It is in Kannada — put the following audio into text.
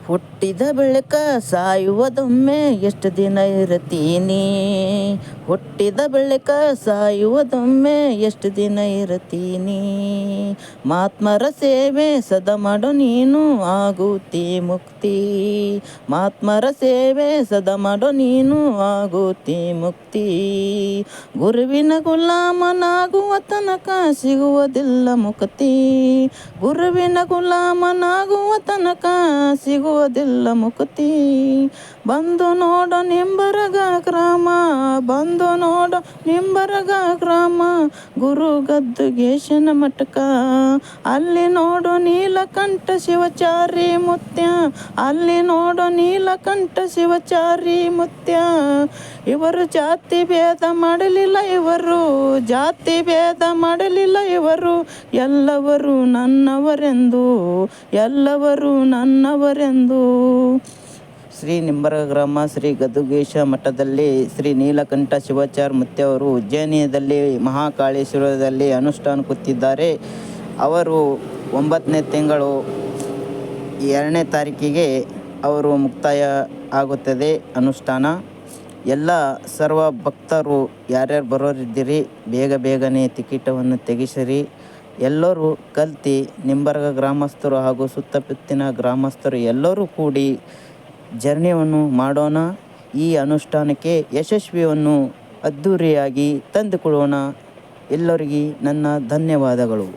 ಹುಟ್ಟಿದ ಬಳಿಕ ಸಾಯುವುದೊಮ್ಮೆ ಎಷ್ಟು ದಿನ ಇರತೀನಿ. ಹುಟ್ಟಿದ ಬಳಿಕ ಸಾಯುವುದೊಮ್ಮೆ ಎಷ್ಟು ದಿನ ಇರತೀನಿ. ಮಹಾತ್ಮರ ಸೇವೆ ಸದಾ ಮಾಡು ನೀನು ಆಗುತ್ತಿ ಮುಕ್ತಿ. ಮಹಾತ್ಮರ ಸೇವೆ ಸದಾ ಮಾಡು ನೀನು ಆಗುತ್ತಿ ಮುಕ್ತಿ. ಗುರುವಿನ ಗುಲಾಮನಾಗುವ ತನಕ ಸಿಗುವುದಿಲ್ಲ ಮುಕ್ತಿ. ಗುರುವಿನ ಗುಲಾಮನಾಗುವ ತನಕ ಸಿಗುವುದಿಲ್ಲ ಮುಕ್ತಿ. ಬಂದು ನೋಡು ನಿಂಬರಗ ಗ್ರಾಮ, ಬಂದು ನೋಡು ನಿಂಬರಗ ಗ್ರಾಮ, ಗುರು ಗದ್ದುಗೇಶನ ಮಠಕ. ಅಲ್ಲಿ ನೋಡು ನೀಲಕಂಠ ಶಿವಚಾರಿ ಮುತ್ಯ, ಅಲ್ಲಿ ನೋಡು ನೀಲಕಂಠ ಶಿವಚಾರಿ ಮುತ್ಯ. ಇವರು ಜಾತಿ ಭೇದ ಮಾಡಲಿಲ್ಲ, ಇವರು ಜಾತಿ ಭೇದ ಮಾಡಲಿಲ್ಲ, ಇವರು ಎಲ್ಲವರು ನನ್ನವರೆಂದು, ಎಲ್ಲವರು ನನ್ನವರೆಂದು. ಶ್ರೀ ನಿಂಬರಗ ಗ್ರಾಮ ಶ್ರೀ ಗದ್ದುಗೇಶ ಮಠದಲ್ಲಿ ಶ್ರೀ ನೀಲಕಂಠ ಶಿವಾಚಾರ್ಯ ಮುತ್ಯವರು ಉಜ್ಜಯಿನಿಯಲ್ಲಿ ಮಹಾಕಾಳೇಶ್ವರದಲ್ಲಿ ಅನುಷ್ಠಾನ ಕೂತಿದ್ದಾರೆ. ಅವರು 9ನೇ ತಿಂಗಳು 2ನೇ ತಾರೀಕಿಗೆ ಅವರು ಮುಕ್ತಾಯ ಆಗುತ್ತದೆ ಅನುಷ್ಠಾನ. ಎಲ್ಲ ಸರ್ವ ಭಕ್ತರು ಯಾರ್ಯಾರು ಬರೋರಿದ್ದೀರಿ ಬೇಗ ಬೇಗನೆ ಟಿಕೆಟವನ್ನು ತೆಗೆಸಿರಿ. ಎಲ್ಲರೂ ಕಲ್ತು ನಿಂಬರಗ ಗ್ರಾಮಸ್ಥರು ಹಾಗೂ ಸುತ್ತಮುತ್ತಿನ ಗ್ರಾಮಸ್ಥರು ಎಲ್ಲರೂ ಕೂಡಿ ಜರ್ನಿಯನ್ನು ಮಾಡೋಣ. ಈ ಅನುಷ್ಠಾನಕ್ಕೆ ಯಶಸ್ವಿಯನ್ನು ಅದ್ಧೂರಿಯಾಗಿ ತಂದುಕೊಳ್ಳೋಣ. ಎಲ್ಲರಿಗೂ ನನ್ನ ಧನ್ಯವಾದಗಳು.